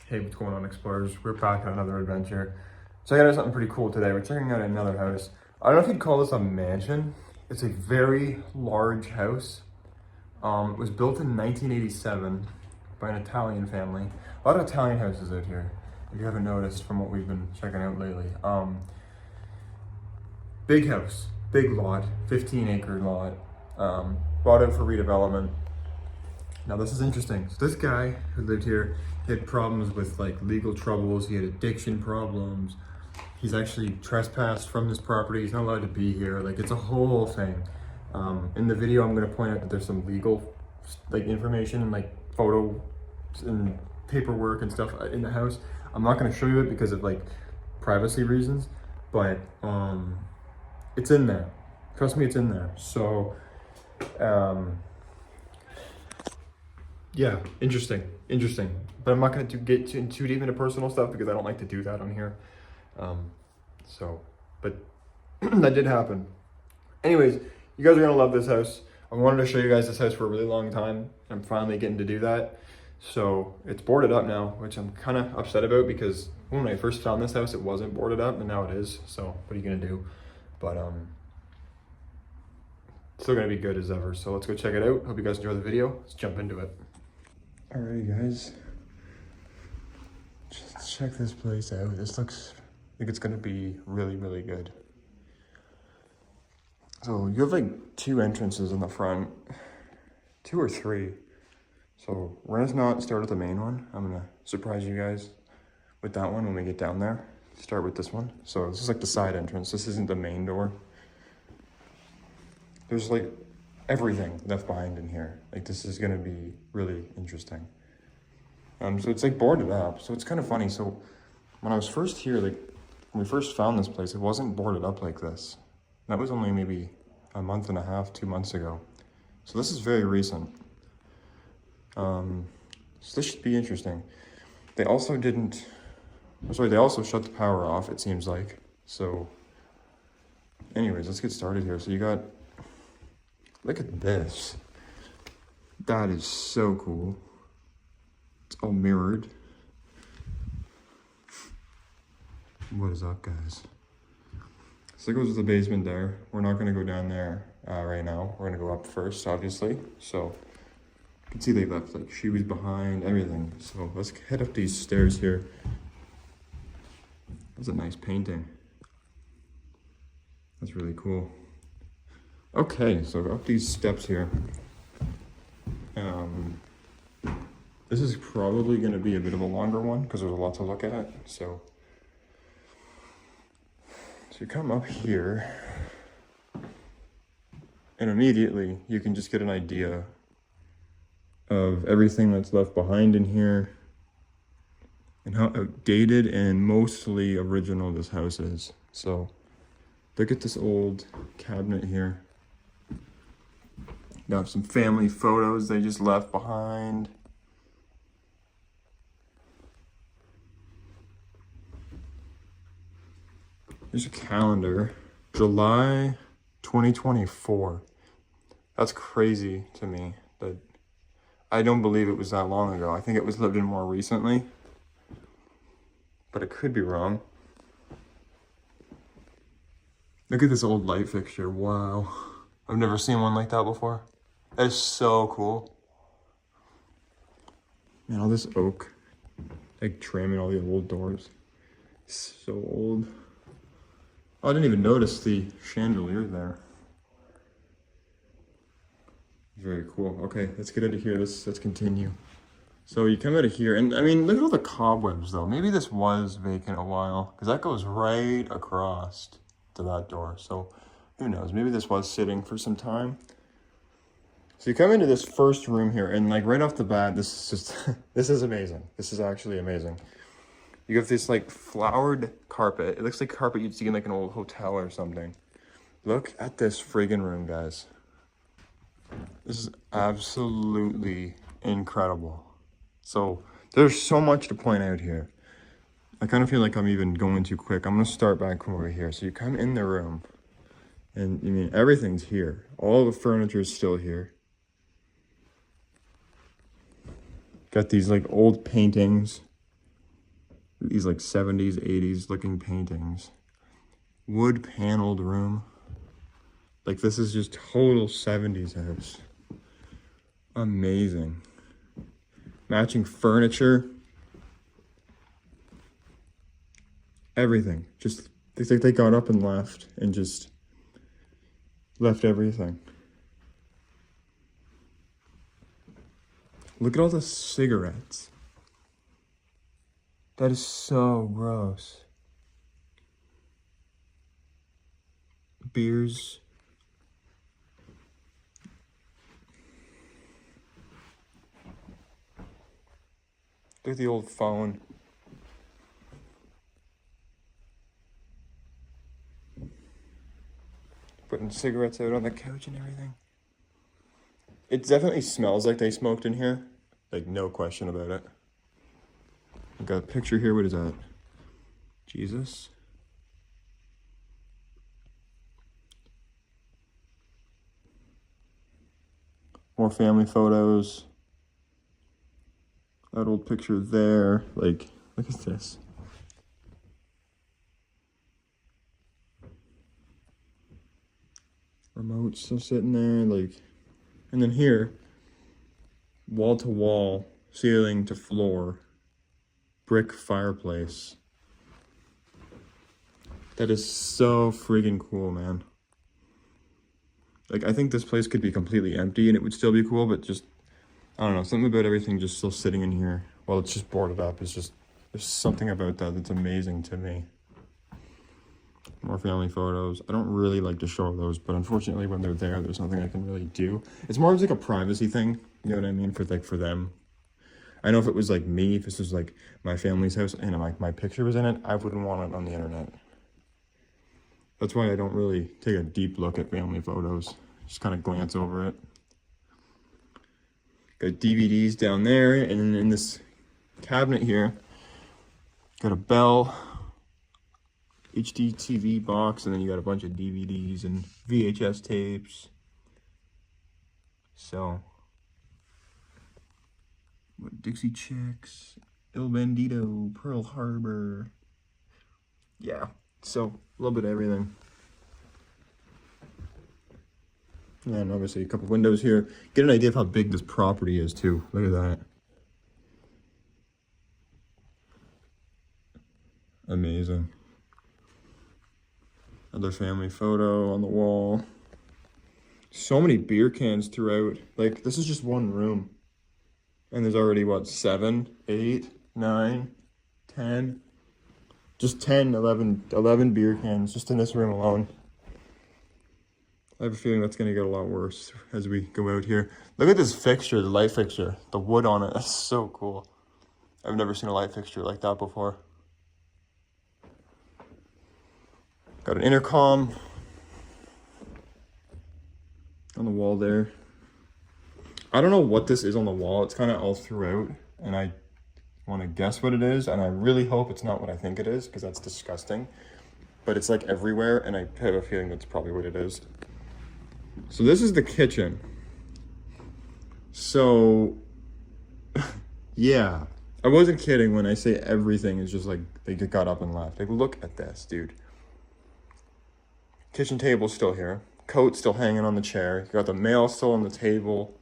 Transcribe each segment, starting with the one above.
Hey, what's going on, explorers? We're back on another adventure. Checking out something pretty cool today. We're checking out another house. I don't know if you'd call this a mansion. It's a very large house. It was built in 1987 by an Italian family. A lot of Italian houses out here, if you haven't noticed from what we've been checking out lately. Big house, big lot, 15-acre lot. Bought out for redevelopment. Now this is interesting. So this guy who lived here had problems with like legal troubles. He had addiction problems. He's actually trespassed from this property. He's not allowed to be here. Like, it's a whole thing. In the video, I'm gonna point out that there's some legal like information and like photo and paperwork and stuff in the house. I'm not gonna show you it because of like privacy reasons, but it's in there. Trust me, it's in there. So yeah, interesting. But I'm not going to get too deep into personal stuff because I don't like to do that on here. But that did happen. Anyways, you guys are going to love this house. I wanted to show you guys this house for a really long time. I'm finally getting to do that. So it's boarded up now, which I'm kind of upset about because when I first found this house, it wasn't boarded up and now it is. So what are you going to do? But still going to be good as ever. So let's go check it out. Hope you guys enjoy the video. Let's jump into it. Alrighty guys, just check this place out. This looks like it's gonna be really, really good. So you have like two entrances in the front, 2 or 3. So we're gonna not start with the main one. I'm gonna surprise you guys with that one when we get down there. Start with this one. So this is like the side entrance. This isn't the main door. There's like everything left behind in here. Like, this is gonna be really interesting. So it's like boarded up, so it's kind of funny. So when I was first here, like when we first found this place, it wasn't boarded up like this. That was only maybe a month and a half, 2 months ago. So this is very recent. So this should be interesting. They also they also shut the power off, it seems like. So anyways, let's get started here. So you got, look at this. That is so cool. It's all mirrored. What is up, guys? So it goes to the basement there. We're not gonna go down there right now. We're gonna go up first, obviously. So you can see they left like shoes behind, everything. So let's head up these stairs here. That's a nice painting. That's really cool. Okay, so up these steps here. This is probably going to be a bit of a longer one because there's a lot to look at. So you come up here, and immediately you can just get an idea of everything that's left behind in here and how outdated and mostly original this house is. So look at this old cabinet here. Got some family photos they just left behind. Here's a calendar, July 2024. That's crazy to me. That I don't believe it was that long ago. I think it was lived in more recently, but it could be wrong. Look at this old light fixture. Wow. I've never seen one like that before. That is so cool. Man, all this oak, like trim and all the old doors. So old. Oh, I didn't even notice the chandelier there. Very cool. Okay, let's get out of here. Let's continue. So you come out of here, and I mean, look at all the cobwebs though. Maybe this was vacant a while, because that goes right across to that door. So who knows? Maybe this was sitting for some time. So you come into this first room here, and like right off the bat, this is just this is amazing. This is actually amazing. You have this like flowered carpet. It looks like carpet you'd see in like an old hotel or something. Look at this friggin' room, guys. This is absolutely incredible. So there's so much to point out here. I kind of feel like I'm even going too quick. I'm gonna start back from over here. So you come in the room, and I mean, everything's here. All the furniture is still here. Got these like old paintings. These like 70s, 80s looking paintings. Wood paneled room. Like this is just total 70s house. Amazing. Matching furniture. Everything. Just, they got up and left and just left everything. Look at all the cigarettes. That is so gross. Beers. Look at the old phone. Putting cigarettes out on the couch and everything. It definitely smells like they smoked in here. Like, no question about it. I got a picture here. What is that? Jesus. More family photos. That old picture there. Like, look at this. Remote still sitting there. Like, and then here, wall to wall, ceiling to floor, brick fireplace. That is so friggin' cool, man. Like, I think this place could be completely empty and it would still be cool, but just, I don't know, something about everything just still sitting in here while it's just boarded up is just, there's something about that that's amazing to me. More family photos. I don't really like to show those, but unfortunately when they're there, there's nothing I can really do. It's more of like a privacy thing, you know what I mean, for them. I know if it was like me, if this was like my family's house and my picture was in it, I wouldn't want it on the internet. That's why I don't really take a deep look at family photos. Just kind of glance over it. Got DVDs down there, and then in this cabinet here, got a Bell HD TV box, and then you got a bunch of DVDs and VHS tapes. So, what, Dixie Chicks, Il Bandito, Pearl Harbor. Yeah, so a little bit of everything. And obviously a couple windows here. Get an idea of how big this property is too. Look at that. Amazing. Another family photo on the wall. So many beer cans throughout. Like, this is just one room. And there's already, what, 7, 8, 9, 10? Just 10, 11 beer cans just in this room alone. I have a feeling that's going to get a lot worse as we go out here. Look at this fixture, the light fixture. The wood on it, that's so cool. I've never seen a light fixture like that before. Got an intercom on the wall there. I don't know what this is on the wall. It's kind of all throughout, and I want to guess what it is, and I really hope it's not what I think it is, because that's disgusting. But it's like everywhere, and I have a feeling that's probably what it is. So this is the kitchen. So, yeah. I wasn't kidding when I say everything is just like, they just got up and left. Like, look at this, dude. Kitchen table's still here. Coat still hanging on the chair. You got the mail still on the table.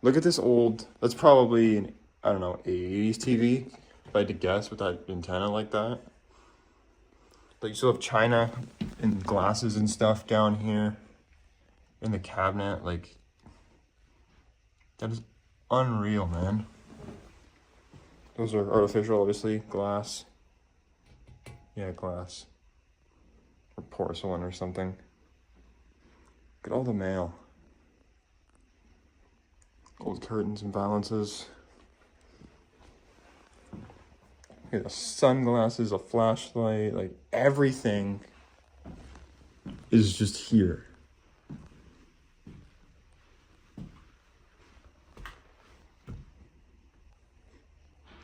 Look at this old, that's probably an, I don't know, 80s TV, if I had to guess, with that antenna like that. But you still have china and glasses and stuff down here in the cabinet. Like, that is unreal, man. Those are artificial, obviously. Glass. Yeah, glass. Or porcelain or something. Look at all the mail. Gold curtains and balances. Look at the sunglasses, a flashlight, like everything is just here.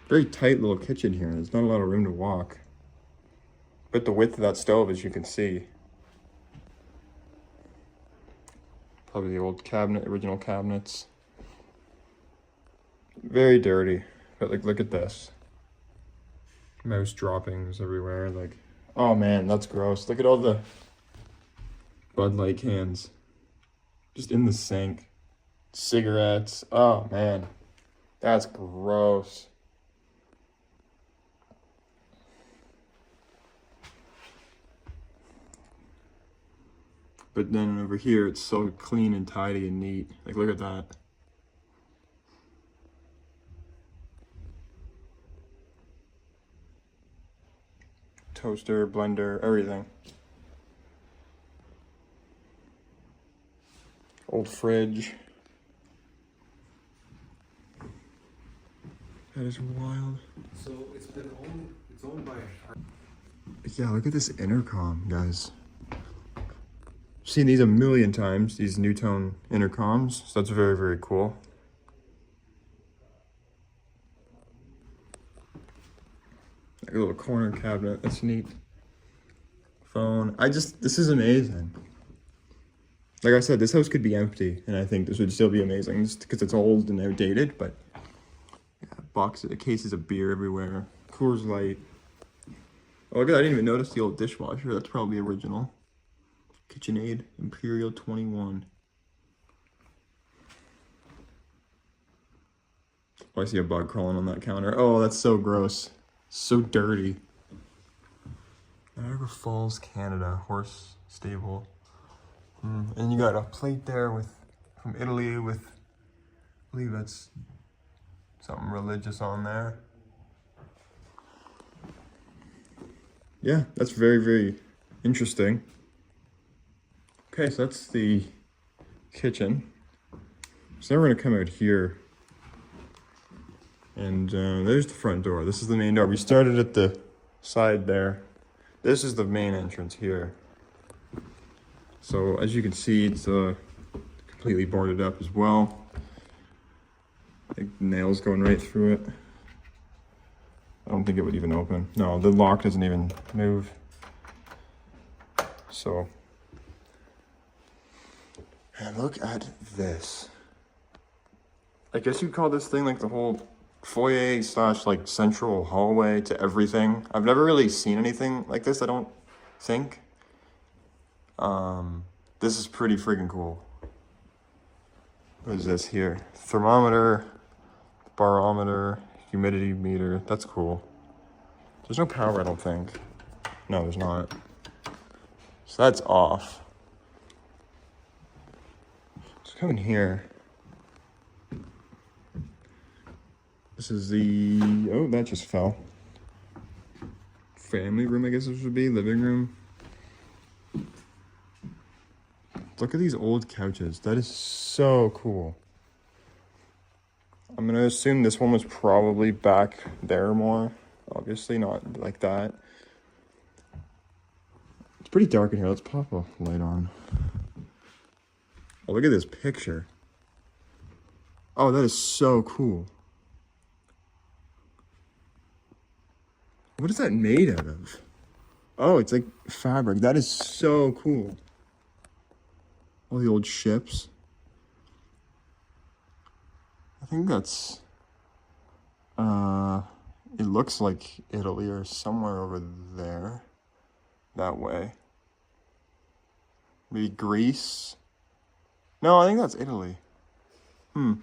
Very tight little kitchen here. There's not a lot of room to walk. But the width of that stove, as you can see. Probably the old cabinet, original cabinets. Very dirty. But like, look at this. mouse droppings everywhere. Like, oh man, that's gross. Look at all the Bud Light cans just in the sink. Cigarettes. Oh man, that's gross. But then over here, it's so clean and tidy and neat. Like, look at that. Toaster, blender, everything. Old fridge. That is wild. So it's owned by. Yeah, look at this intercom, guys. I've seen these a million times, these Newtone intercoms, so that's very, very cool. Like a little corner cabinet, that's neat. Phone, this is amazing. Like I said, this house could be empty, and I think this would still be amazing, just because it's old and outdated, but yeah, boxes, cases of beer everywhere, Coors Light. Oh, look at that, I didn't even notice the old dishwasher, that's probably original. KitchenAid Imperial 21. Oh, I see a bug crawling on that counter. Oh, that's so gross. So dirty. Niagara Falls, Canada. Horse stable. And you got a plate there from Italy with, I believe that's something religious on there. Yeah, that's very, very interesting. Okay, so that's the kitchen. So now we're gonna come out here. And there's the front door. This is the main door. We started at the side there. This is the main entrance here. So as you can see, it's completely boarded up as well. Like nails going right through it. I don't think it would even open. No, the lock doesn't even move. So, and look at this. I guess you'd call this thing like the whole foyer / like central hallway to everything. I've never really seen anything like this, I don't think. This is pretty freaking cool. What is this here? Thermometer, barometer, humidity meter. That's cool. There's no power, I don't think. No, there's not. So that's off. Let's come in here. This is the, oh, that just fell. Family room, I guess this would be, living room. Look at these old couches. That is so cool. I'm gonna assume this one was probably back there more. Obviously not like that. It's pretty dark in here. Let's pop a light on. Oh, look at this picture. Oh, that is so cool. What is that made out of? Oh, it's like fabric. That is so cool. All the old ships. I think that's, it looks like Italy or somewhere over there. That way. Maybe Greece. No, I think that's Italy. If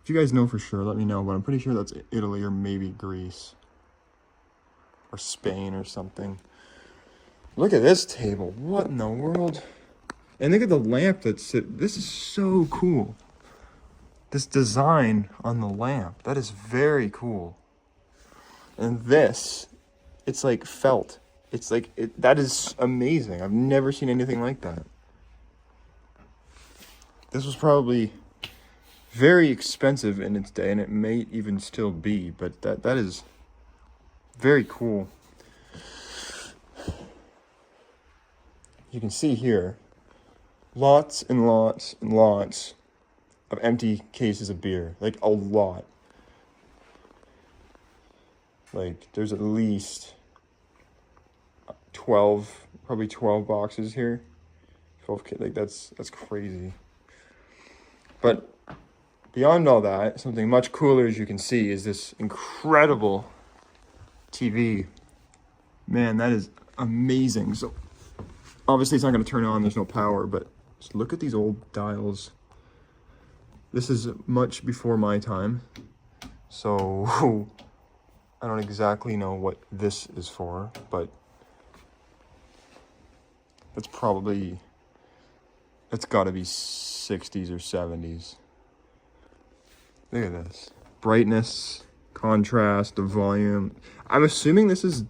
you guys know for sure, let me know, but I'm pretty sure that's Italy or maybe Greece. Or Spain or something. Look at this table. What in the world? And look at the lamp that's this is so cool. This design on the lamp. That is very cool. And this, it's like felt. It's like, that is amazing. I've never seen anything like that. This was probably very expensive in its day, and it may even still be, but that is very cool. You can see here, lots and lots and lots of empty cases of beer. Like, a lot. Like, there's at least 12, probably 12 boxes here. 12, like, that's crazy. But beyond all that, something much cooler, as you can see, is this incredible TV. Man, that is amazing. So obviously it's not going to turn on, there's no power, but just look at these old dials. This is much before my time, so I don't exactly know what this is for, but it's got to be 60s or 70s. Look at this. Brightness, contrast, the volume. I'm assuming this is...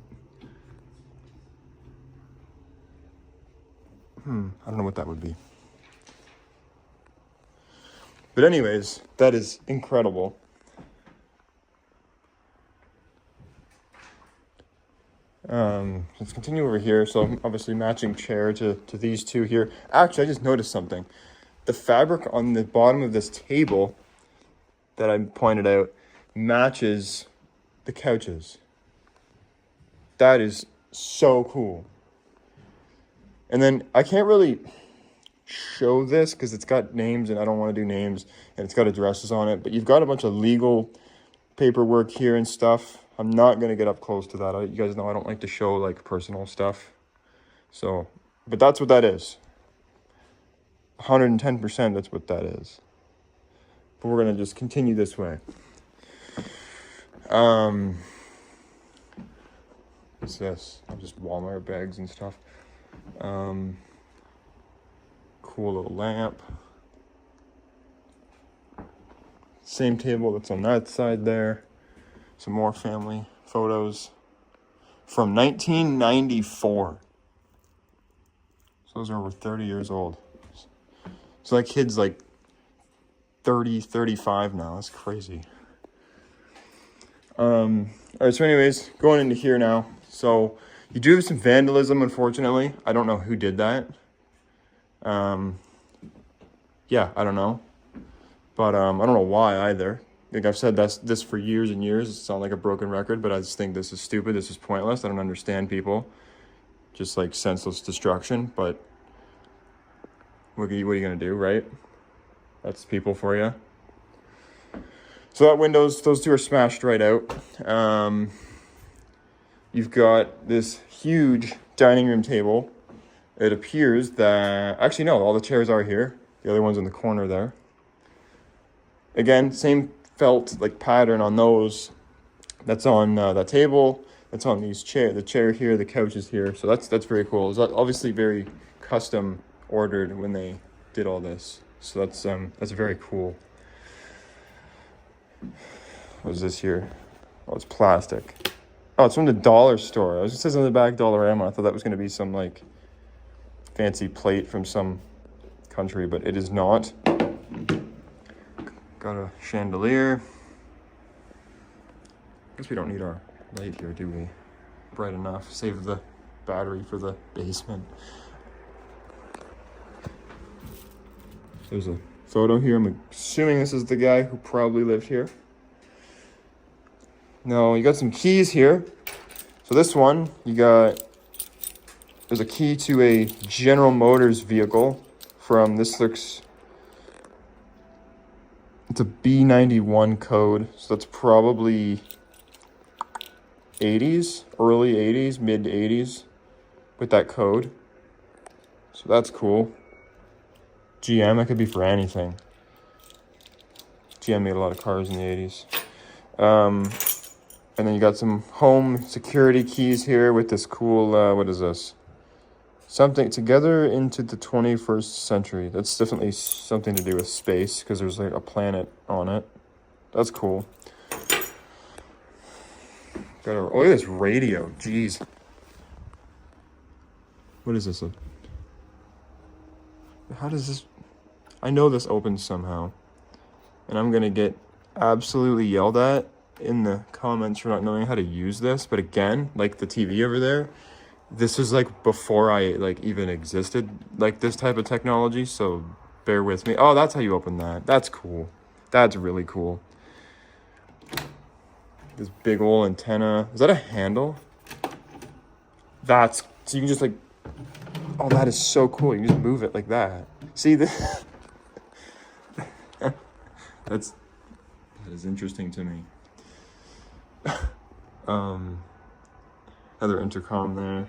I don't know what that would be. But anyways, that is incredible. Let's continue over here. So obviously matching chair to these two here. Actually, I just noticed something. The fabric on the bottom of this table that I pointed out matches the couches. That is so cool. And then I can't really show this because it's got names and I don't want to do names, and it's got addresses on it, but you've got a bunch of legal paperwork here and stuff. I'm not going to get up close to that. You guys know I don't like to show like personal stuff. So, but that's what that is. 110% that's what that is. But we're going to just continue this way. What's this? Just Walmart bags and stuff. Cool little lamp. Same table that's on that side there. Some more family photos from 1994. So those are over 30 years old. So that kid's like 30, 35 now. That's crazy. All right, so anyways, going into here now. So you do have some vandalism, unfortunately. I don't know who did that. Yeah, I don't know. But I don't know why either. Like I've said this for years and years. It's not like a broken record, but I just think this is stupid. This is pointless. I don't understand people. Just like senseless destruction. But what are you going to do, right? That's people for you. So that windows, those two are smashed right out. You've got this huge dining room table. It appears that... Actually, no, all the chairs are here. The other one's in the corner there. Again, same felt like pattern on those. That's on that table. That's on these the chair here, the couch is here. So that's very cool. It's obviously very custom ordered when they did all this. So that's very cool. What is this here? Oh, it's plastic. Oh, it's from the dollar store. It says on the back Dollarama. I thought that was going to be some like fancy plate from some country, but it is not. Got a chandelier. Guess we don't need our light here, do we? Bright enough. Save the battery for the basement. There's a photo here. I'm assuming this is the guy who probably lived here. No, you got some keys here. So this one, there's a key to a General Motors vehicle from, this looks, it's a B91 code. So that's probably 80s, early 80s, mid 80s with that code. So that's cool. GM, that could be for anything. GM made a lot of cars in the 80s. And then you got some home security keys here with this cool, what is this? Something together into the 21st century. That's definitely something to do with space because there's like a planet on it. That's cool. Oh, look at this radio. Jeez. What is this? How does this... I know this opens somehow. And I'm going to get absolutely yelled at in the comments for not knowing how to use this. But again, like the TV over there, this is like before I like even existed like this type of technology. So bear with me. Oh, that's how you open that. That's cool. That's really cool. This big old antenna. Is that a handle? So you can just like... Oh, that is so cool. You can just move it like that. See this? That is interesting to me. Other intercom there.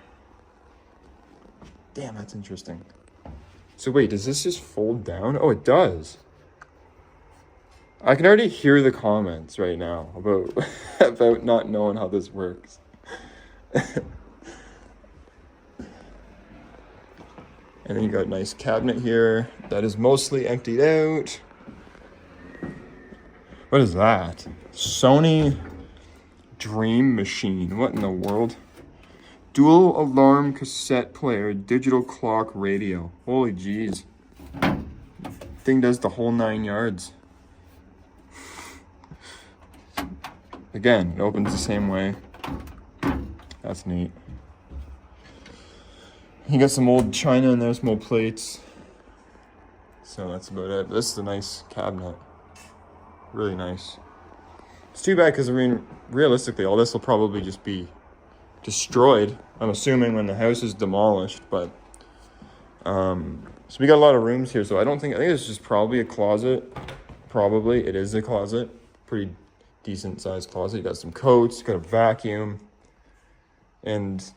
Damn, that's interesting. So wait, does this just fold down? Oh, it does. I can already hear the comments right now about about not knowing how this works. And then you got a nice cabinet here that is mostly emptied out. What is that? Sony Dream Machine. What in the world? Dual alarm cassette player, digital clock radio. Holy jeez. Thing does the whole 9 yards. Again, it opens the same way. That's neat. You got some old china in there, some old plates. So that's about it. This is a nice cabinet. Really nice. It's too bad because, I mean, realistically, all this will probably just be destroyed, I'm assuming, when the house is demolished. But, so we got a lot of rooms here. So I think it's just probably a closet. Probably. It is a closet. Pretty decent sized closet. You got some coats, got a vacuum, and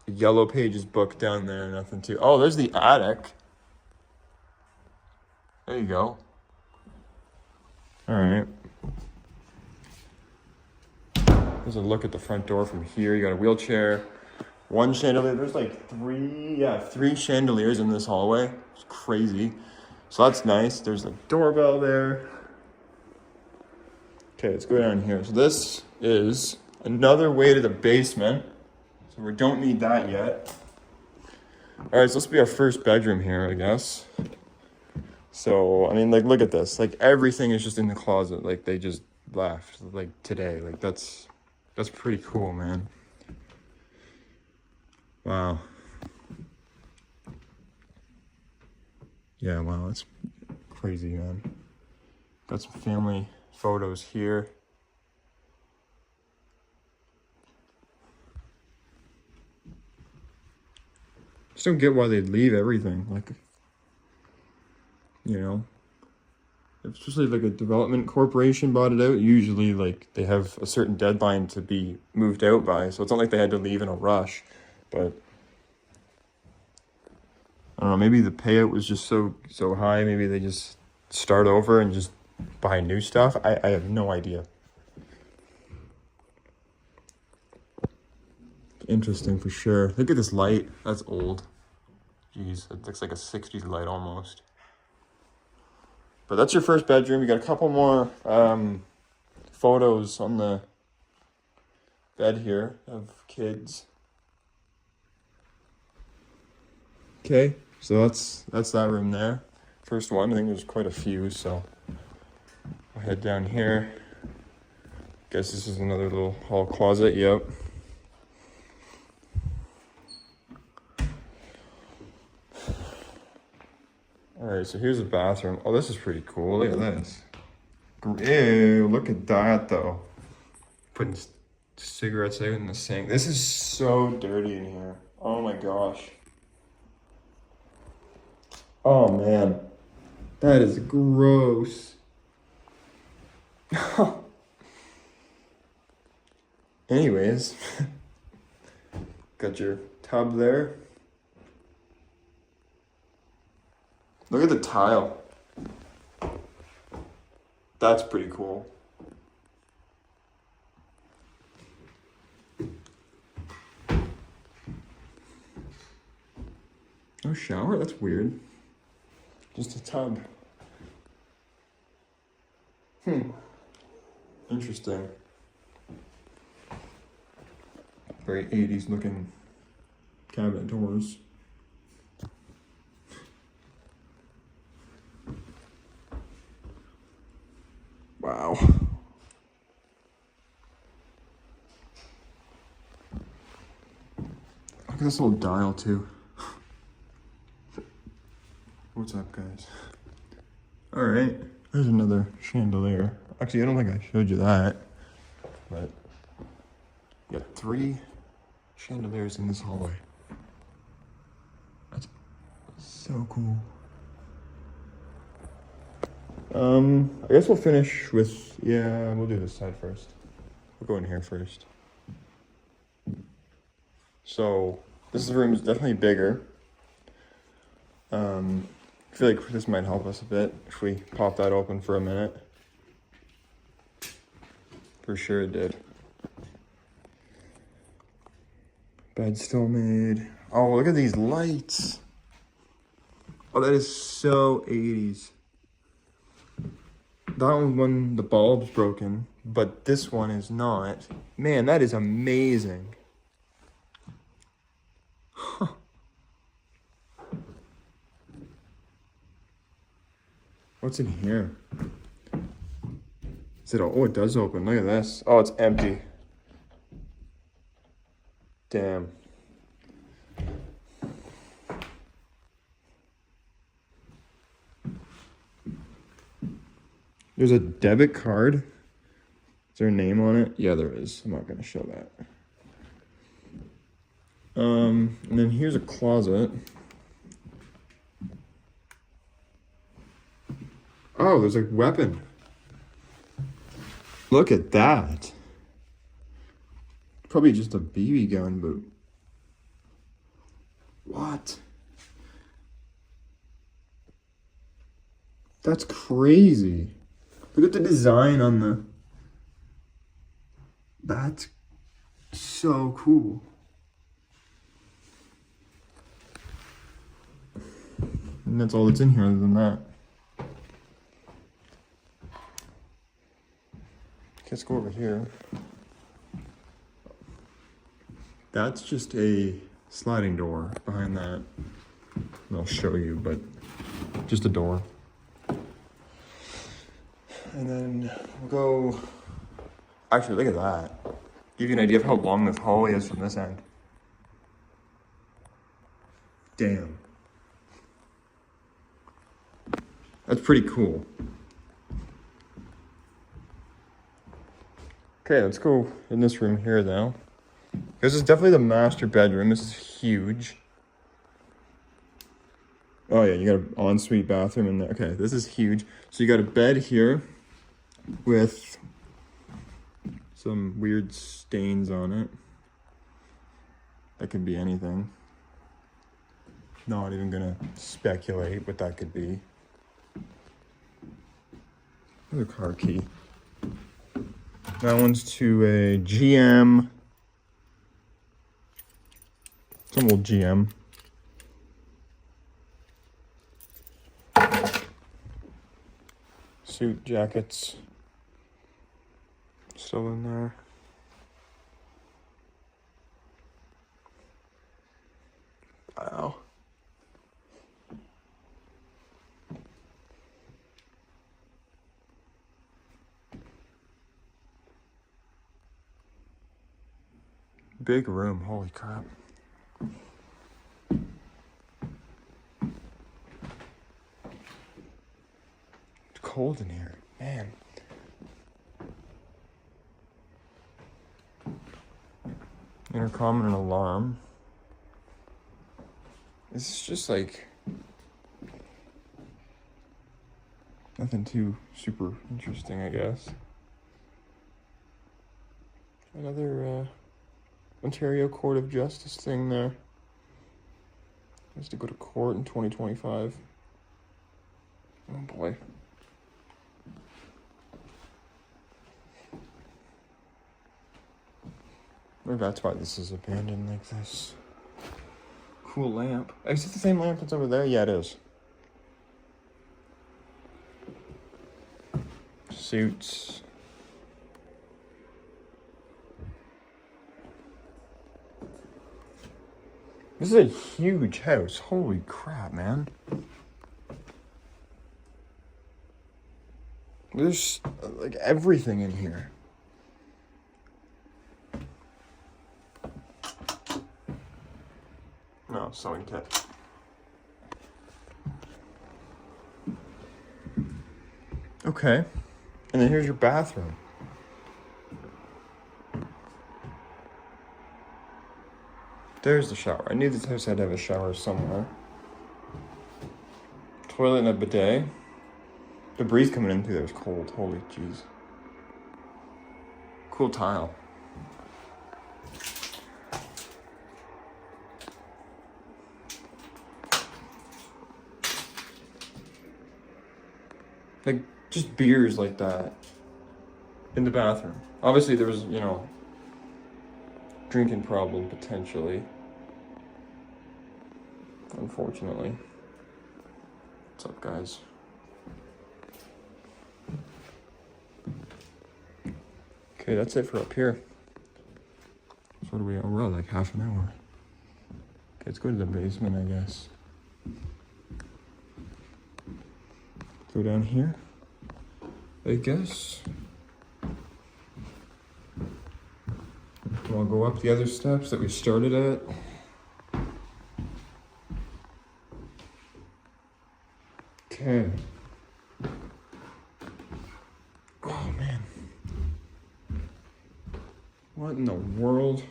a Yellow Pages book down there. Nothing too. Oh, there's the attic. There you go. All right. There's a look at the front door from here. You got a wheelchair, one chandelier. There's like three chandeliers in this hallway. It's crazy. So that's nice. There's a doorbell there. Okay, let's go down here. So this is another way to the basement. So we don't need that yet. All right, so this will be our first bedroom here, I guess. So, I mean, like, look at this. Like, everything is just in the closet. Like, they just left, like, today. Like, that's pretty cool, man. Wow. Yeah, wow, that's crazy, man. Got some family photos here. Just don't get why they'd leave everything. Like, you know, especially like a development corporation bought it out. Usually, like, they have a certain deadline to be moved out by, so it's not like they had to leave in a rush. But I don't know, maybe the payout was just so high. Maybe they just start over and just buy new stuff. I have no idea. Interesting for sure. Look at this light. That's old. Jeez, it looks like a 60s light almost. But that's your first bedroom. You got a couple more photos on the bed here of kids. Okay, so that's that room there. First one. I think there's quite a few, so I'll head down here. Guess this is another little hall closet. Yep. Alright, so here's the bathroom. Oh, this is pretty cool. Look at this. Ew, look at that, though. Putting cigarettes out in the sink. This is so dirty in here. Oh my gosh. Oh man. That is gross. Anyways. Got your tub there. Look at the tile. That's pretty cool. No shower? That's weird. Just a tub. Interesting. Very 80s looking cabinet doors. Wow. Look at this little dial too. What's up, guys? All right, there's another chandelier. Actually, I don't think I showed you that, but you got 3 chandeliers in this hallway. That's so cool. I guess we'll finish with, we'll do this side first. We'll go in here first. So this room is definitely bigger. I feel like this might help us a bit if we pop that open for a minute. For sure it did. Bed still made. Oh, look at these lights. Oh, that is so 80s. That one, the bulb's broken, but this one is not. Man, that is amazing. Huh. What's in here? Is it? Oh, it does open. Look at this. Oh, it's empty. Damn. There's a debit card. Is there a name on it? Yeah, there is. I'm not gonna show that. And then here's a closet. Oh, there's a weapon. Look at that. Probably just a BB gun, but what? That's crazy. Look at the design on the... That's so cool. And that's all that's in here other than that. Let's go over here. That's just a sliding door behind that. I'll show you, but just a door. And then we'll go... Actually, look at that. Give you an idea of how long this hallway is from this end. Damn. That's pretty cool. Okay, let's go in this room here now. This is definitely the master bedroom. This is huge. Oh yeah, you got an ensuite bathroom in there. Okay, this is huge. So you got a bed here with some weird stains on it. That could be anything. Not even gonna speculate what that could be. Another car key. That one's to a GM. Some old GM. Suit jackets. Still in there. Wow. Big room, holy crap. It's cold in here, man. Intercom and an alarm. This is just like nothing too super interesting, I guess. Another Ontario Court of Justice thing there. Has to go to court in 2025. Oh boy. Maybe that's why this is abandoned like this. Cool lamp. Is it the same lamp that's over there? Yeah, it is. Suits. This is a huge house. Holy crap, man. There's like everything in here. No, sewing kit. Okay. And then here's your bathroom. There's the shower. I knew this house had to have a shower somewhere. Toilet and a bidet. The breeze coming in through there is cold. Holy jeez. Cool tile. just beers like that in the bathroom. Obviously, there was, you know, drinking problem potentially. Unfortunately. What's up, guys? Okay, that's it for up here. So what are we? Oh, we're at like half an hour. Okay, let's go to the basement, I guess. Go down here, I guess. We'll go up the other steps that we started at. Okay. Oh man. What in the world?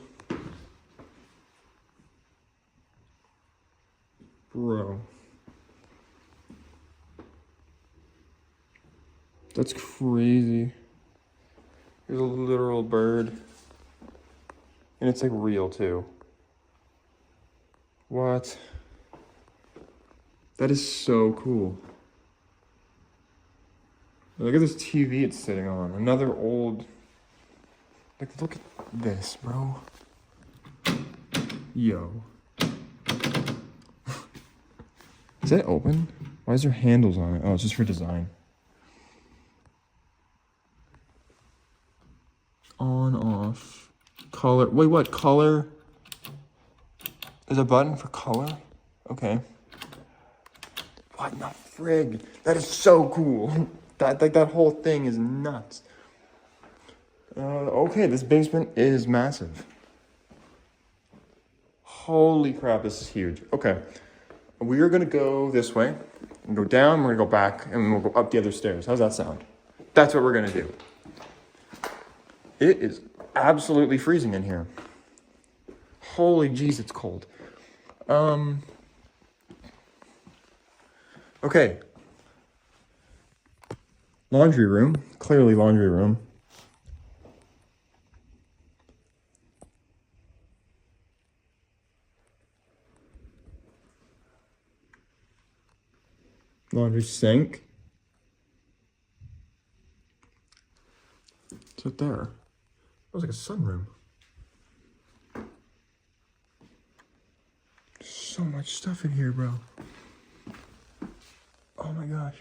Bro. That's crazy. There's a literal bird. And it's like real too. What? That is so cool. Look at this TV it's sitting on. Another old... Like, look at this, bro. Yo. Is that open? Why is there handles on it? Oh, it's just for design. On, off. Color. Wait, what? Color? There's a button for color? Okay. What in the frig? That is so cool. That whole thing is nuts. Okay, this basement is massive. Holy crap, this is huge. Okay. We are gonna go this way and go down, we're gonna go back, and we'll go up the other stairs. How's that sound? That's what we're gonna do. It is absolutely freezing in here. Holy jeez, it's cold. Okay. Laundry room. Clearly laundry room. Laundry sink. What's it there? That was like a sunroom. So much stuff in here, bro. Oh my gosh.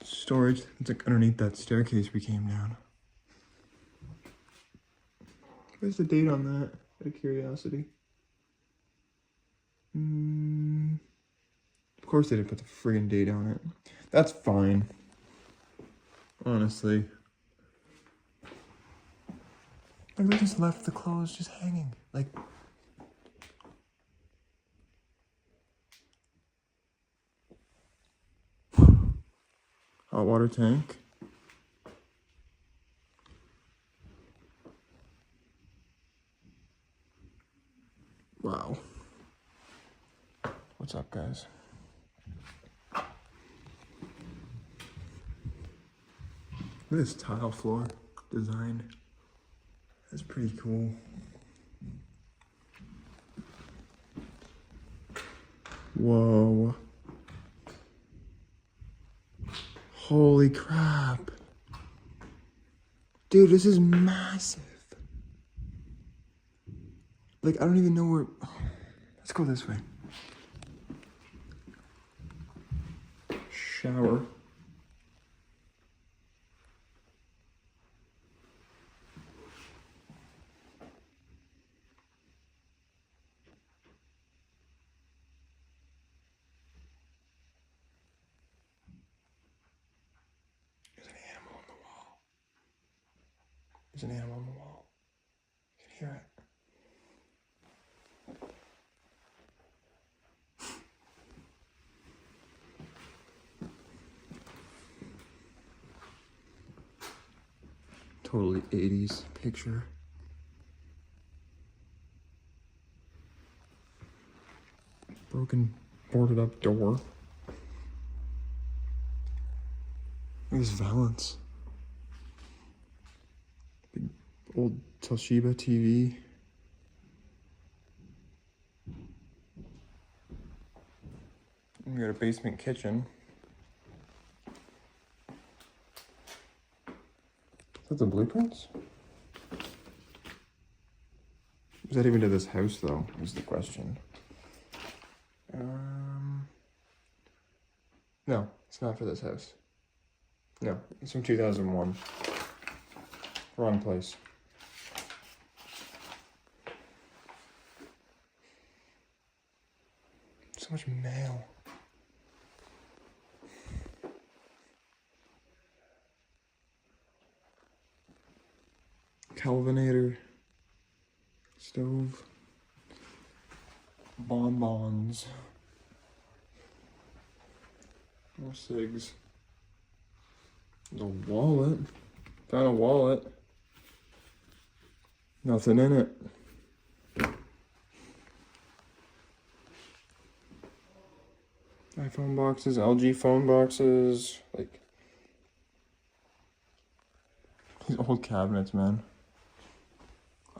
Storage. It's like underneath that staircase we came down. Where's the date on that? Out of curiosity. Of course they didn't put the friggin' date on it. That's fine. Honestly. Like, they just left the clothes just hanging. Like... Hot water tank. Wow. What's up, guys? Look at this tile floor design. That's pretty cool. Whoa. Holy crap. Dude, this is massive. Like, I don't even know where... Let's go this way. Shower. There's an animal on the wall. You can hear it. Totally 80s picture. Broken, boarded up door. Look at this valance. Big old Toshiba TV. We got a basement kitchen. the blueprints? Is that even to this house, though, is the question. No, it's not for this house. No, it's from 2001. Wrong place. So much mail. Kelvinator. Stove. Bonbons. More cigs. There's a wallet. Found a wallet. Nothing in it. iPhone boxes, LG phone boxes, like these old cabinets, man.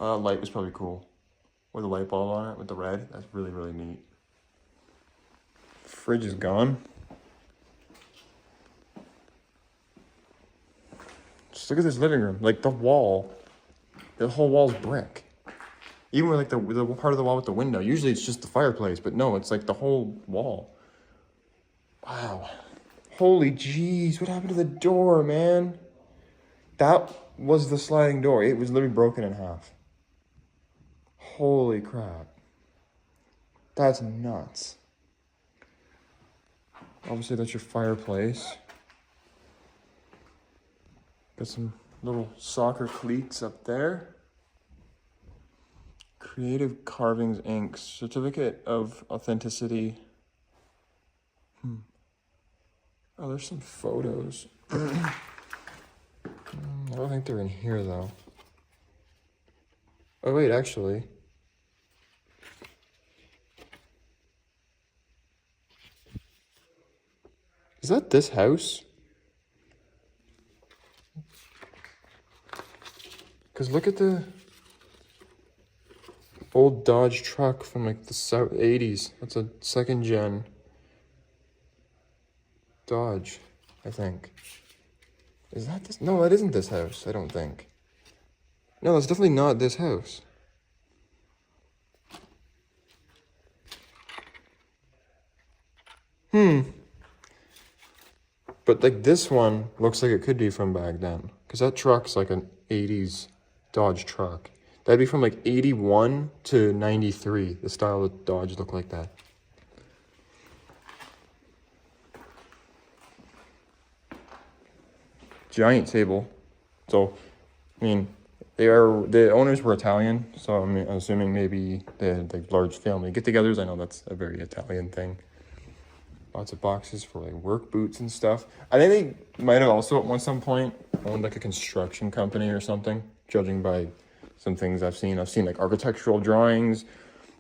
Light was probably cool. With a light bulb on it, with the red. That's really, really neat. Fridge is gone. Just look at this living room. Like the wall, the whole wall's brick. Even with like the part of the wall with the window. Usually it's just the fireplace, but no, it's like the whole wall. Wow. Holy jeez, what happened to the door, man? That was the sliding door. It was literally broken in half. Holy crap. That's nuts. Obviously, that's your fireplace. Got some little soccer cleats up there. Creative Carvings Inc. Certificate of Authenticity. Oh, there's some photos. I don't think they're in here, though. Oh, wait, actually. Is that this house? Because look at the old Dodge truck from like the 80s. That's a second gen Dodge, I think. Is that this? No, that isn't this house, I don't think. No, that's definitely not this house. But like this one looks like it could be from back then. Because that truck's like an 80s Dodge truck. That'd be from like 81 to 93. The style of Dodge looked like that. Giant table. So, I mean, the owners were Italian. So I'm assuming maybe they had like large family get-togethers. I know that's a very Italian thing. Lots of boxes for like work boots and stuff. I think they might have also at some point owned like a construction company or something, judging by some things I've seen. I've seen like architectural drawings,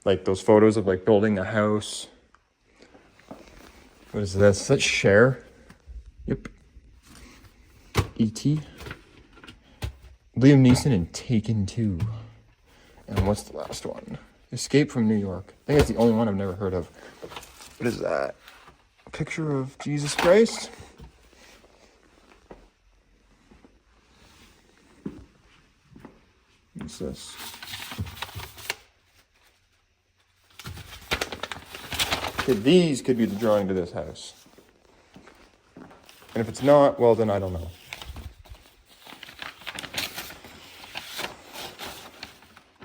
like those photos of like building a house. What is this? Is that Cher? Yep. E.T. Liam Neeson in Taken 2. And what's the last one? Escape from New York. I think that's the only one I've never heard of. What is that? A picture of Jesus Christ? What's this? Okay, these could be the drawing to this house. And if it's not, well then I don't know.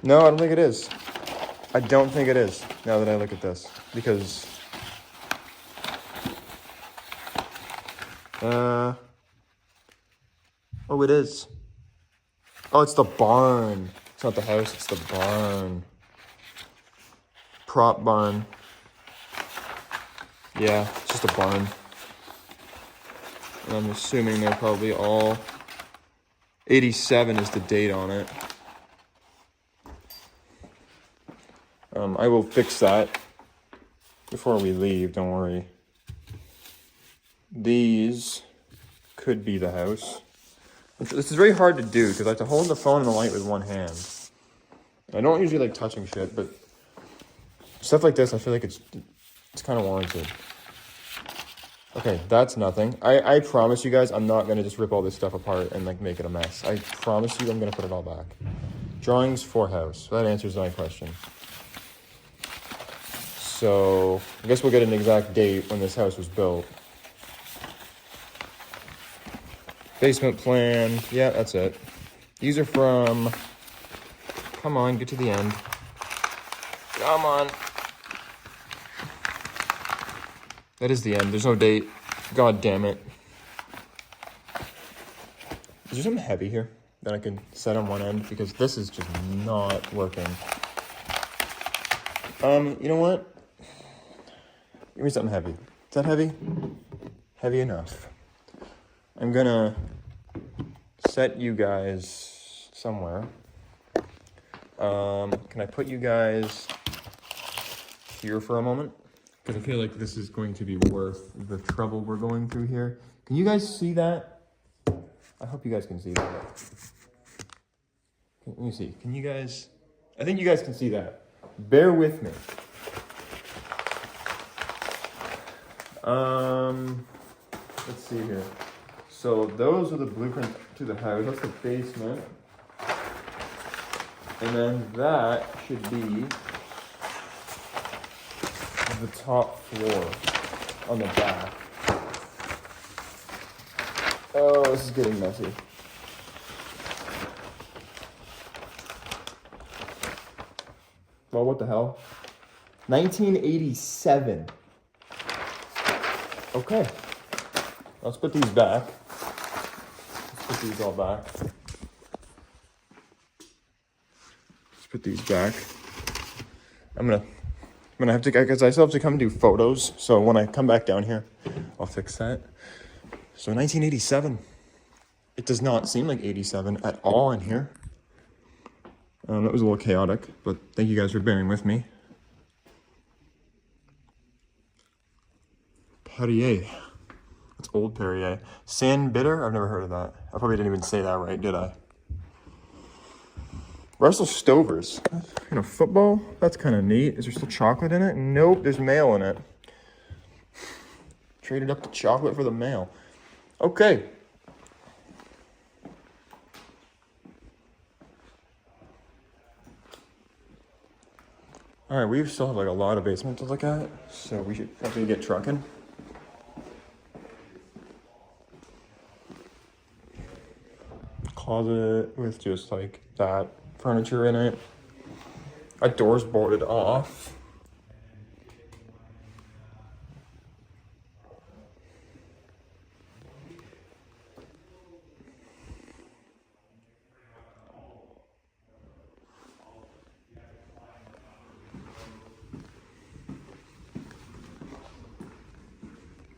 No, I don't think it is. I don't think it is, now that I look at this. Because... oh, it is. Oh, it's the barn. It's not the house, it's the barn. Prop barn. Yeah, it's just a barn. And I'm assuming they're probably all... 87 is the date on it. I will fix that before we leave, don't worry. These could be the house. This is very hard to do because I have to hold the phone and the light with one hand. I don't usually like touching shit, but stuff like this, I feel like it's kind of warranted. Okay, that's nothing. I promise you guys, I'm not gonna just rip all this stuff apart and like make it a mess. I promise you I'm gonna put it all back. Drawings for house. That answers my question. So I guess we'll get an exact date when this house was built. Basement plan. Yeah, that's it. These are from... Come on, get to the end. Come on. That is the end. There's no date. God damn it. Is there something heavy here that I can set on one end? Because this is just not working. You know what? Give me something heavy. Is that heavy? Heavy enough. I'm gonna set you guys somewhere. Can I put you guys here for a moment? Because I feel like this is going to be worth the trouble we're going through here. Can you guys see that? I hope you guys can see that. Let me see. Can you guys... I think you guys can see that. Bear with me. Let's see here. So those are the blueprints to the house. That's the basement. And then that should be the top floor on the back. Oh, this is getting messy. Well, what the hell? 1987. Okay. Let's put these back. Let's put these all back. Let's put these back. I'm gonna have to, because I still have to come do photos. So when I come back down here, I'll fix that. So 1987. It does not seem like 87 at all in here. That was a little chaotic, but thank you guys for bearing with me. Perrier. That's old Perrier. San Bitter? I've never heard of that. I probably didn't even say that right, did I? Russell Stover's. You know, football? That's kind of neat. Is there still chocolate in it? Nope, there's mail in it. Traded up the chocolate for the mail. Okay. All right, we still have like a lot of basement to look at, so we should probably get trucking. Closet with just like that furniture in it. A door's boarded off.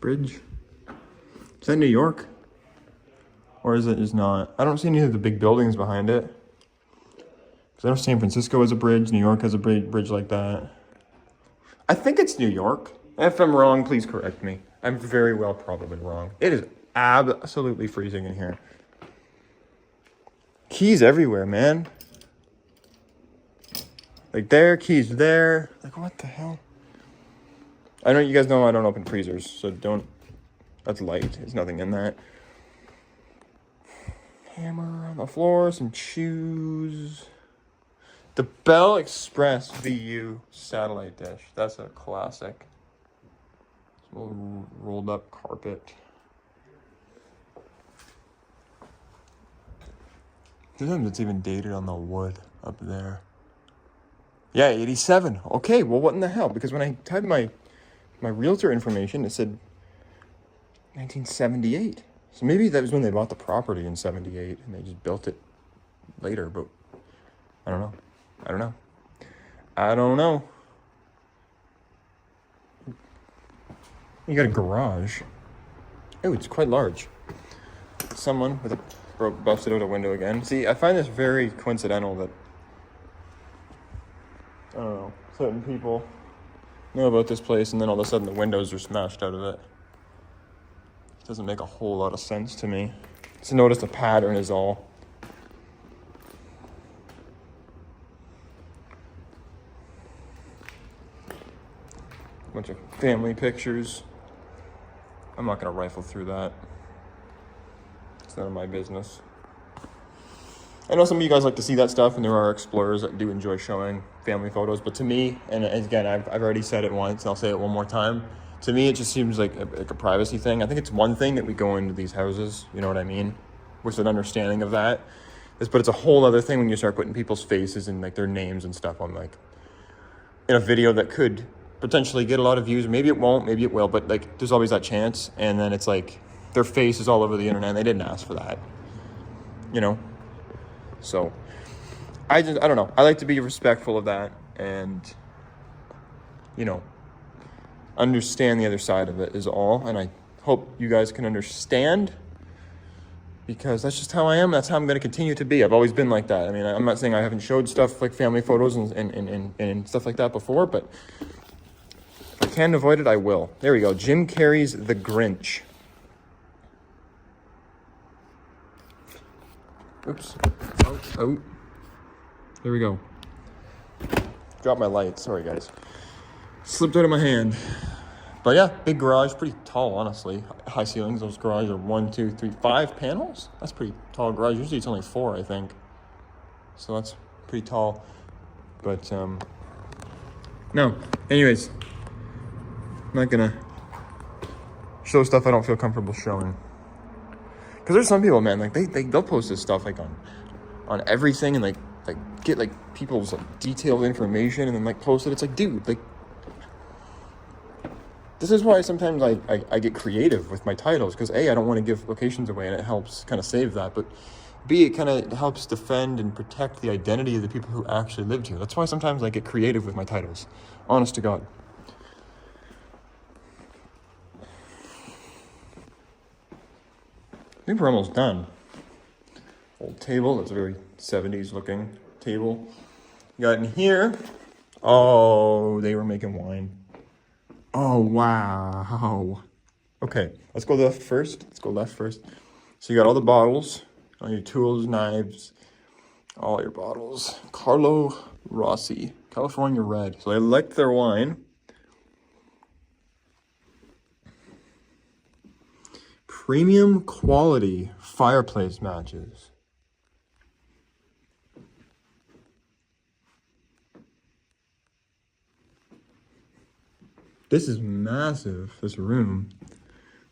Bridge. Is that New York? Or is it just not? I don't see any of the big buildings behind it. Because I know San Francisco has a bridge, New York has a bridge like that. I think it's New York. If I'm wrong, please correct me. I'm very well probably wrong. It is absolutely freezing in here. Keys everywhere, man. Like there, keys there. Like what the hell? I know you guys know I don't open freezers, so don't. That's light. There's nothing in that. Hammer on the floor, some shoes. The Bell Express VU satellite dish. That's a classic. Some little rolled up carpet. Sometimes it's even dated on the wood up there. Yeah, 87. Okay, well, what in the hell? Because when I typed my realtor information, it said 1978. So maybe that was when they bought the property in 78 and they just built it later, but I don't know. I don't know. You got a garage. Oh, it's quite large. Someone with a busted out a window again. See, I find this very coincidental that, I don't know, certain people know about this place and then all of a sudden the windows are smashed out of it. It doesn't make a whole lot of sense to me. Just notice a pattern is all. Bunch of family pictures. I'm not gonna rifle through that. It's none of my business. I know some of you guys like to see that stuff, and there are explorers that do enjoy showing family photos, but to me, and again, I've already said it once, and I'll say it one more time, to me, it just seems like a privacy thing. I think it's one thing that we go into these houses, you know what I mean, with an understanding of that, but it's a whole other thing when you start putting people's faces and like their names and stuff on like, in a video that could potentially get a lot of views. Maybe it won't, maybe it will, but like, there's always that chance, and then it's like, their face is all over the internet, and they didn't ask for that, you know? So, I don't know. I like to be respectful of that and, you know, understand the other side of it is all. And I hope you guys can understand, because that's just how I am. That's how I'm going to continue to be. I've always been like that. I mean, I'm not saying I haven't showed stuff like family photos and stuff like that before, but if I can avoid it, I will. There we go. Jim Carrey's The Grinch. Oops. Oh. There we go. Dropped my light. Sorry, guys. Slipped out of my hand. But yeah, big garage. Pretty tall, honestly. High ceilings. Those garages are 1, 2, 3, 5 panels. That's pretty tall garage. Usually it's only 4, I think. So that's pretty tall. But, no. Anyways. I'm not gonna show stuff I don't feel comfortable showing. Because there's some people, man, like they'll post this stuff like on everything, and like get like people's like detailed information and then like post it. It's like, dude, like, this is why sometimes I get creative with my titles, because A, I don't want to give locations away, and it helps kind of save that, but B, it kind of helps defend and protect the identity of the people who actually lived here. That's why sometimes I get creative with my titles, honest to God. I think we're almost done. Old table, that's a very 70s looking table. You got in here, oh, they were making wine. Oh, wow. Okay, let's go left first. So you got all the bottles, all your tools, knives, all your bottles. Carlo Rossi, California Red. So they liked their wine. Premium quality fireplace matches. This is massive, this room.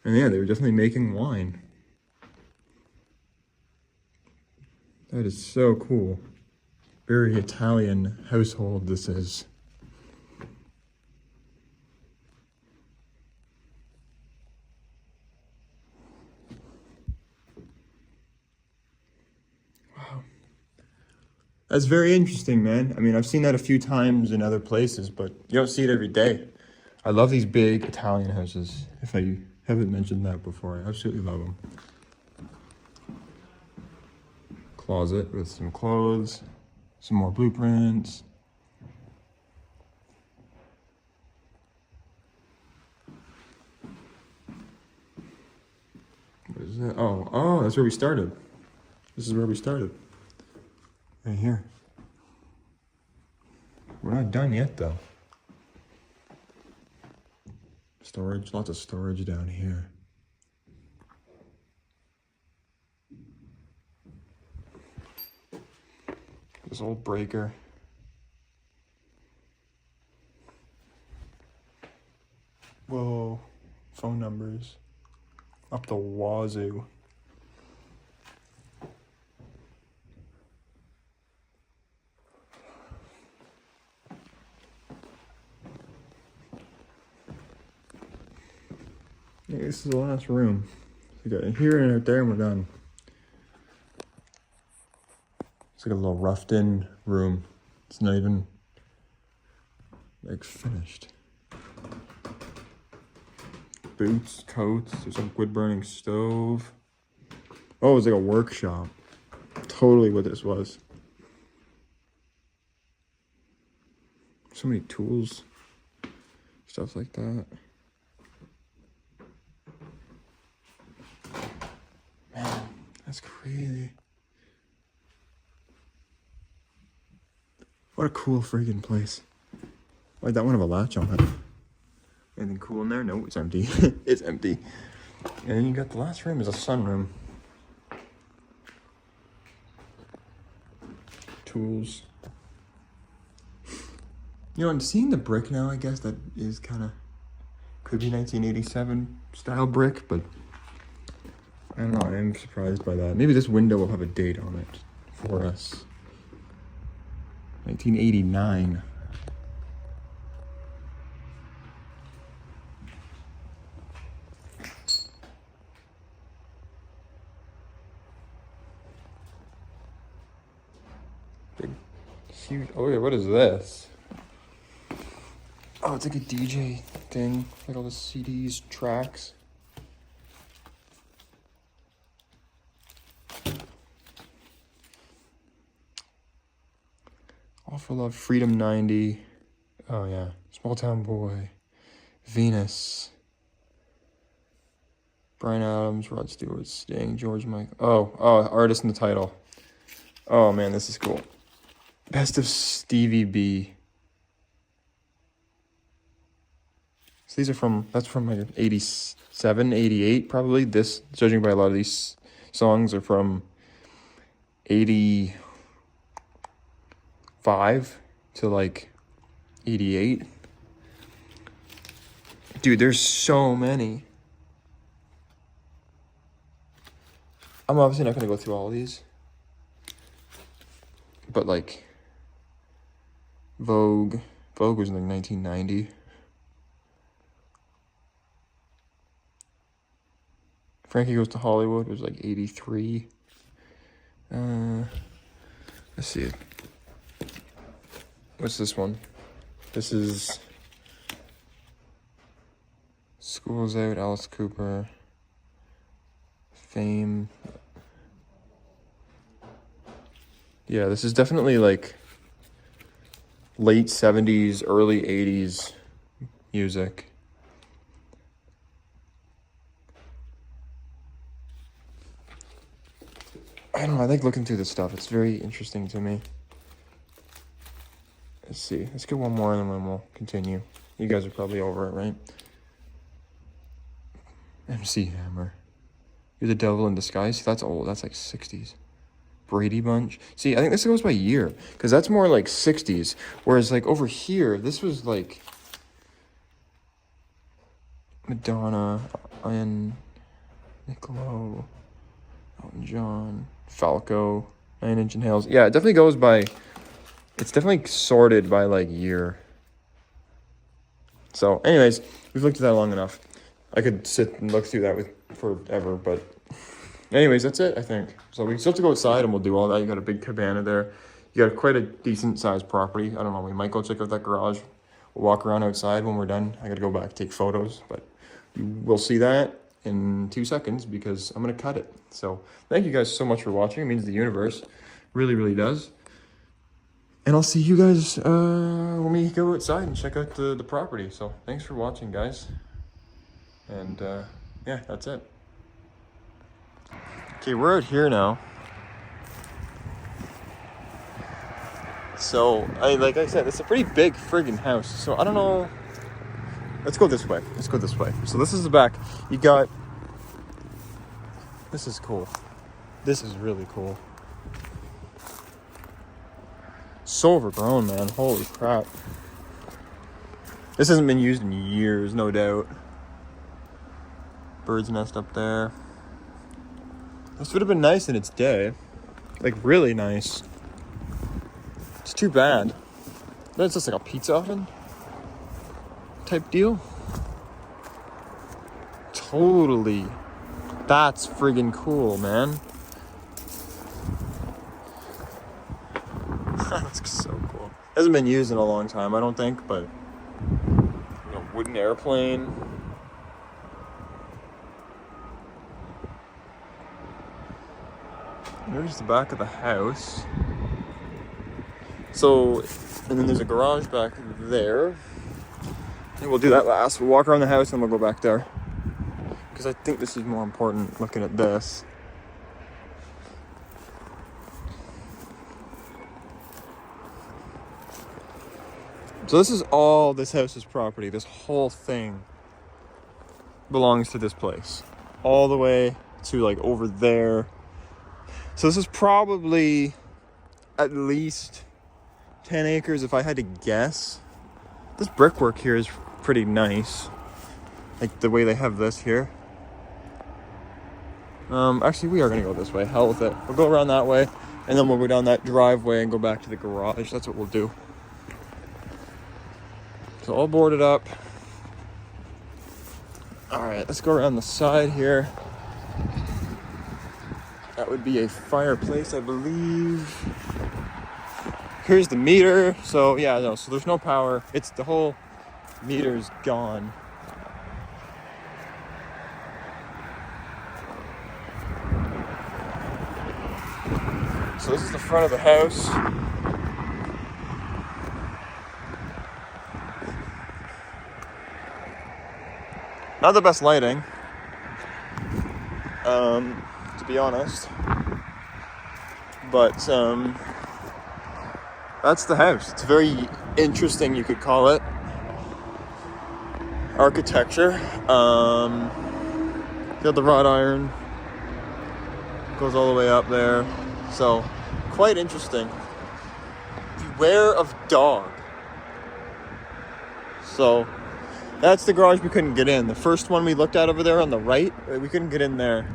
And yeah, they were definitely making wine. That is so cool. Very Italian household this is. That's very interesting, man. I mean, I've seen that a few times in other places, but you don't see it every day. I love these big Italian houses. If I haven't mentioned that before, I absolutely love them. Closet with some clothes, some more blueprints. What is that? Oh, that's where we started. This is where we started. Right here. We're not done yet, though. Storage, lots of storage down here. This old breaker. Whoa, phone numbers. Up the wazoo. This is the last room. We got in here and out there, and we're done. It's like a little roughed in room. It's not even like finished. Boots, coats, there's a wood burning stove. Oh, it was like a workshop. Totally what this was. So many tools, stuff like that. Man, that's crazy. What a cool freaking place. Why'd that one have a latch on it? Anything cool in there? No, it's empty. It's empty. And then you got the last room is a sunroom. Tools. You know, I'm seeing the brick now, I guess, that is kind of, could be 1987 style brick, but I don't know, I'm surprised by that. Maybe this window will have a date on it for us. 1989. Big, huge, oh yeah, what is this? Oh, it's like a DJ thing, like all the CDs, tracks. All for Love, Freedom 90. Oh yeah, Small Town Boy, Venus, Bryan Adams, Rod Stewart, Sting, George Michael. Oh, artist in the title. Oh man, this is cool. Best of Stevie B. So these are that's from like 87, 88 probably. This, judging by a lot of these songs, are from 85 to like 88. Dude, there's so many. I'm obviously not going to go through all of these. But like, Vogue was in like 1990. Frankie Goes to Hollywood was like 83. Let's see. What's this one? This is School's Out, Alice Cooper, Fame. Yeah, this is definitely like late 70s, early 80s music. I don't know, I like looking through this stuff. It's very interesting to me. Let's see. Let's get one more and then we'll continue. You guys are probably over it, right? MC Hammer. You're the Devil in Disguise. See, that's old. That's like 60s. Brady Bunch. See, I think this goes by year. Because that's more like 60s. Whereas like over here, this was like Madonna and Nicolo, Elton John, Falco, 9 Inch Nails. Yeah, it definitely goes by, it's definitely sorted by like year. So anyways, we've looked at that long enough. I could sit and look through that with forever, but anyways, that's it, I think. So we still have to go outside and we'll do all that. You got a big cabana there. You got quite a decent sized property. I don't know, we might go check out that garage. We'll walk around outside when we're done. I gotta go back, take photos, but we'll see that in 2 seconds because I'm gonna cut it. So thank you guys so much for watching. It means the universe. Really, really does. And I'll see you guys when we go outside and check out the property. So thanks for watching, guys. And yeah, that's it. Okay, we're out here now. So, like I said, it's a pretty big friggin' house. So I don't know. Let's go this way. Let's go this way. So this is the back. You got. This is cool. This is really cool. So overgrown, man. Holy crap. This hasn't been used in years, no doubt. Bird's nest up there. This would have been nice in its day. Like, really nice. It's too bad. That's just like a pizza oven type deal. Totally. That's friggin' cool, man. That's so cool. Hasn't been used in a long time, I don't think, but you know, wooden airplane. There's the back of the house. So, and then there's a garage back there. I think we'll do that last. We'll walk around the house and we'll go back there. Because I think this is more important looking at this. So this is all this house's property. This whole thing belongs to this place. all the way to like over there. So this is probably at least 10 acres if I had to guess. This brickwork here is pretty nice. Like the way they have this here. Actually, we are gonna go this way. Hell with it. We'll go around that way, and then we'll go down that driveway and go back to the garage. That's what we'll do. So all boarded up. All right, let's go around the side here. That would be a fireplace, I believe. Here's the meter. So yeah, no, so there's no power. It's the whole meter's gone. So this is the front of the house. Not the best lighting, to be honest. But that's the house. It's very interesting, you could call it. Architecture. Got the wrought iron. Goes all the way up there. So, quite interesting. Beware of dog. So, that's the garage we couldn't get in. The first one we looked at over there on the right, we couldn't get in there.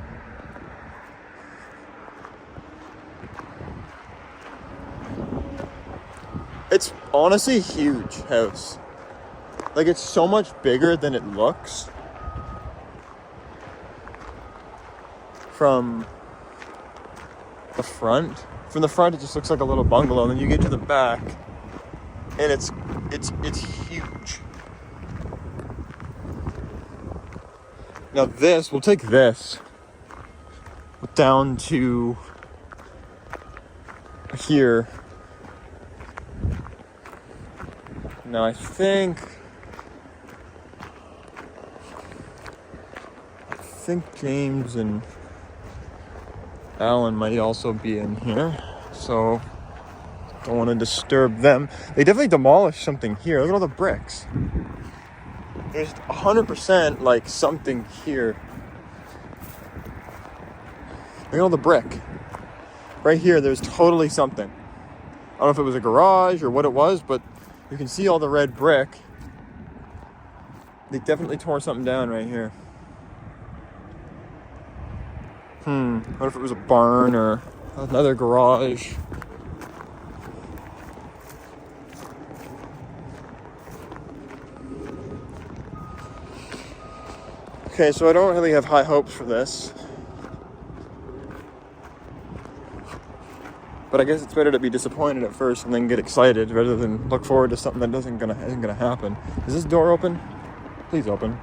It's honestly a huge house. Like, it's so much bigger than it looks. From the front. From the front, it just looks like a little bungalow. And then you get to the back, and it's huge. Now this, we'll take this down to here. Now I think James and Alan might also be in here, so don't want to disturb them. They definitely demolished something here. Look at all the bricks. There's 100% like something here. Look at all the brick. Right here, there's totally something. I don't know if it was a garage or what it was, but you can see all the red brick. They definitely tore something down right here. What if it was a barn or another garage? Okay, so I don't really have high hopes for this. But I guess it's better to be disappointed at first and then get excited rather than look forward to something that isn't gonna happen. Is this door open? Please open.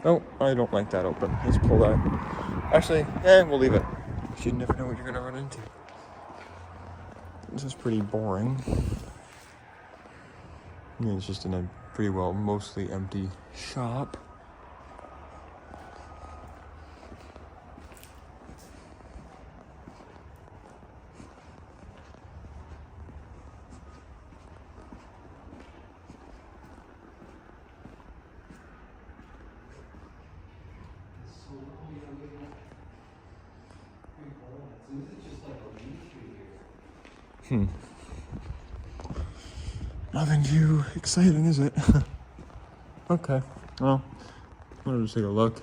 Oh, I don't like that open. Let's pull that. Actually, we'll leave it. You never know what you're gonna run into. This is pretty boring. I mean, it's just in a pretty well mostly empty shop. Nothing too exciting, is it? Okay, well, I'll just take a look.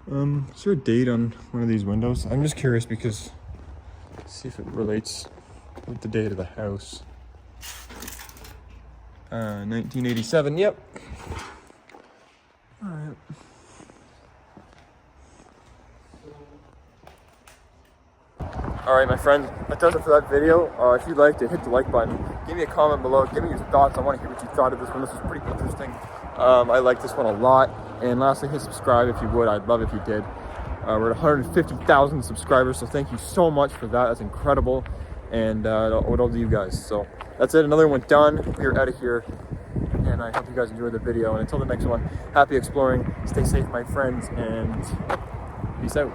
Is there a date on one of these windows? I'm just curious because see if it relates with the date of the house. 1987, yep. Alright. Alright, my friends, that does it for that video. If you liked it, hit the like button. Give me a comment below. Give me your thoughts. I want to hear what you thought of this one. This was pretty interesting. I like this one a lot. And lastly, hit subscribe if you would. I'd love if you did. We're at 150,000 subscribers, so thank you so much for that. That's incredible. And what I'll do you guys. So that's it. Another one done. We're out of here. And I hope you guys enjoyed the video. And until the next one, happy exploring. Stay safe, my friends. And peace out.